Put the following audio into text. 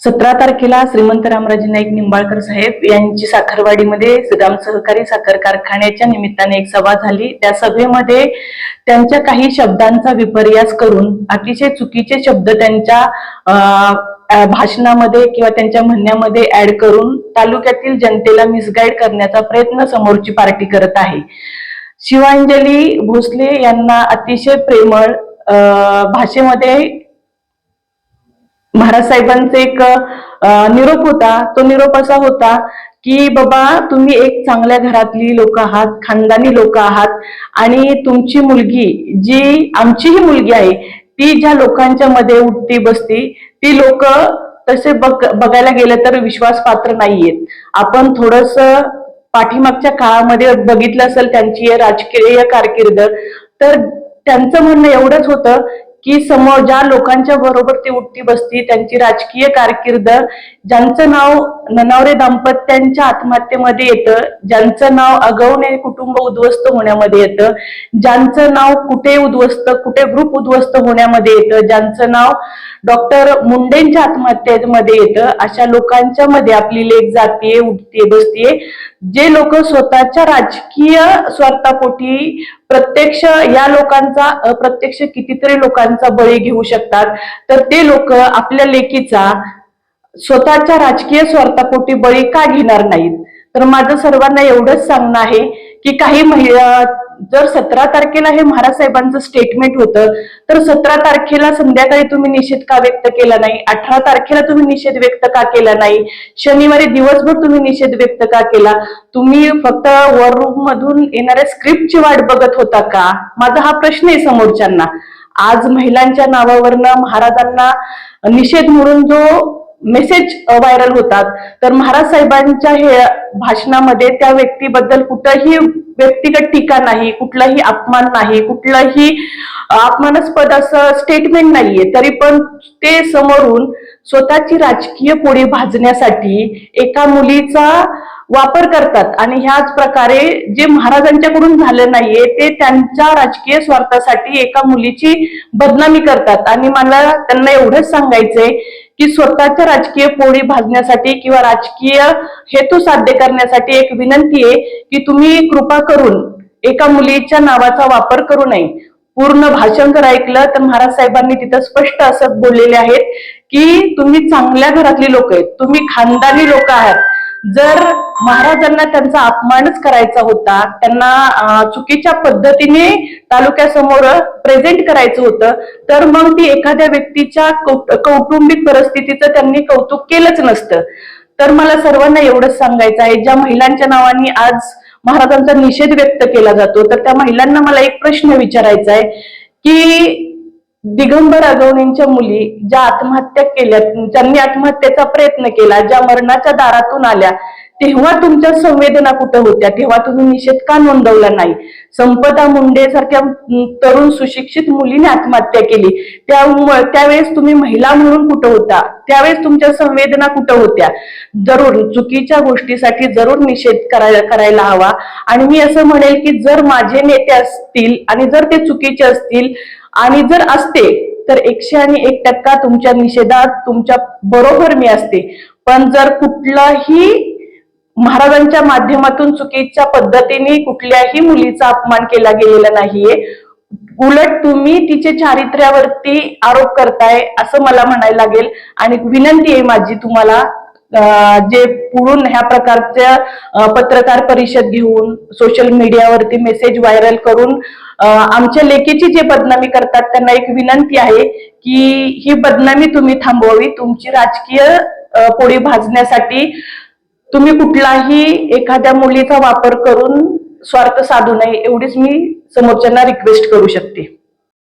17 तारखेला श्रीमंत रामराजे नाईक निंबाळकर साहेब यांची साखरवाडीमध्ये राम सहकारी साखर कारखान्याच्या निमित्ताने एक सभा झाली। त्या सभेमध्ये त्यांच्या काही शब्दांचा विपर्यास करून अतिशय चुकीचे शब्द त्यांच्या भाषणामध्ये किंवा त्यांच्या म्हणण्यामध्ये ऍड करून तालुक्यातील जनतेला मिसगाईड करण्याचा प्रयत्न समोरची पार्टी करत आहे। शिवांजली भोसले यांना अतिशय प्रेमळ भाषेमध्ये महाराज साहेबांचा एक निरोप होता। तो निरोप असा होता की बाबा तुम्ही एक चांगल्या घरातली लोक आहात, खानदानी लोक आहात आणि तुमची मुलगी जी आमचीही मुलगी आहे ती ज्या लोकांच्या मध्ये उठती बसती ती लोक तसे बघायला गेलं तर विश्वासपात्र नाहीयेत। आपण थोडस पाठीमागच्या काळामध्ये बघितलं असेल त्यांची राजकीय कारकीर्द, तर त्यांचं म्हणणं एवढंच होतं की समोर ज्या लोकांच्या बरोबर ती उठती बसती त्यांची राजकीय कारकीर्द, ज्यांचं नाव ननावरे दाम्पत्यांच्या आत्महत्येमध्ये येतं, ज्यांचं नाव अगवणे कुटुंब उद्ध्वस्त होण्यामध्ये येतं, ज्यांचं नाव कुठे ग्रुप उद्ध्वस्त होण्यामध्ये येतं, ज्यांचं नाव डॉक्टर मुंडेंच्या आत्महत्येमध्ये येतं, अशा लोकांच्या मध्ये आपली लेक जातीये, उठतीये, बसतीये। जे लोक स्वतःच्या राजकीय स्वार्थापोटी प्रत्यक्ष या लोकांचा अप्रत्यक्ष कितीतरी लोकांचा बळी घेऊ शकतात, तर ते लोक आपल्या लेकीचा स्वतःच्या राजकीय स्वार्थापोटी बळी का घेणार नाहीत? तर माझं सर्वांना एवढंच सांगणं आहे की काही महिला जर 17 तारखेला हे महाराज साहेबांचं स्टेटमेंट होतं, तर 17 तारखेला संध्याकाळी तुम्ही निषेध का व्यक्त केला नाही? 18 तारखेला तुम्ही निषेध व्यक्त का केला नाही? शनिवारी दिवसभर तुम्ही निषेध व्यक्त का केला? तुम्ही फक्त वर रूम मधून येणाऱ्या स्क्रिप्टची वाट बघत होता का? माझा हा प्रश्न आहे समोरच्यांना। आज महिलांच्या नावावरनं महाराजांना निषेध म्हणून जो मेसेज व्हायरल होतात, तर महाराज साहेबांच्या हे भाषणामध्ये त्या व्यक्तीबद्दल कुठंही व्यक्तिगत टीका नाही, कुठलाही अपमान नाही, कुठलाही अपमानास्पद असं स्टेटमेंट नाहीये, तरी पण ते समोरून स्वतःची राजकीय पोळी भाजण्यासाठी एका मुलीचा वापर करतात आणि ह्याच प्रकारे जे महाराजांच्याकडून झालं नाहीये ते त्यांच्या राजकीय स्वार्थासाठी एका मुलीची बदनामी करतात। आणि मला त्यांना एवढंच सांगायचंय की स्वतःच्या राजकीय पोळी भाजण्यासाठी किंवा राजकीय हेतू साध्य करण्यासाठी एक विनंती आहे की तुम्ही कृपा करून एका मुलीच्या नावाचा वापर करू नये। पूर्ण भाषण जर ऐकलं तर महाराज साहेबांनी तिथं स्पष्ट असं बोललेले आहेत की तुम्ही चांगल्या घरातली लोक आहेत, तुम्ही खानदानी लोक आहात। जर महाराजांना त्यांचा अपमानच करायचा होता, त्यांना चुकीच्या पद्धतीने तालुक्यासमोर प्रेझेंट करायचं होतं, तर मग ती एखाद्या व्यक्तीच्या कौटुंबिक परिस्थितीचं त्यांनी कौतुक केलंच नसतं। तर मला सर्वांना एवढंच सांगायचं आहे, ज्या महिलांच्या नावाने आज महाराजांचा निषेध व्यक्त केला जातो, तर त्या महिलांना मला एक प्रश्न विचारायचा आहे की दिगंबर अगवणेंच्या मुली ज्या आत्महत्या केल्या, ज्यांनी आत्महत्येचा प्रयत्न केला, ज्या मरणाच्या दारातून आल्या, तेव्हा तुमच्या संवेदना कुठे होत्या? तेव्हा तुम्ही निषेध का नोंदवला नाही? संपदा मुंडे सारख्या तरुण सुशिक्षित मुलीने आत्महत्या केली, त्यावेळेस तुम्ही महिला म्हणून कुठे होता? त्यावेळेस तुमच्या संवेदना कुठे होत्या? जरूर चुकीच्या गोष्टीसाठी जरूर निषेध करायला हवा। आणि मी असं म्हणेल की जर माझे नेते असतील आणि जर ते चुकीचे असतील आणि जर असते तर 101% तुमच्या निषेधात तुमच्या बरोबर मी असते। पण जर कुठलाही महाराजांच्या माध्यमातून चुकीच्या पद्धतीने कुठल्याही मुलीचा अपमान केला गेलेला नाहीये, उलट तुम्ही तिचे चारित्र्यावरती आरोप करताय असं मला म्हणायला लागेल। आणि विनंती आहे माझी तुम्हाला, जे पुढून ह्या प्रकारच्या पत्रकार परिषद घेऊन सोशल मीडियावरती मेसेज व्हायरल करून आमच्या लेकीची जे बदनामी करतात, त्यांना एक विनंती आहे की ही बदनामी तुम्ही थांबवावी। तुमची राजकीय पोळी भाजण्यासाठी तुम्ही कुठलाही एखाद्या मुलीचा वापर करून स्वार्थ साधू नये, एवढीच मी समोरच्यांना रिक्वेस्ट करू शकते।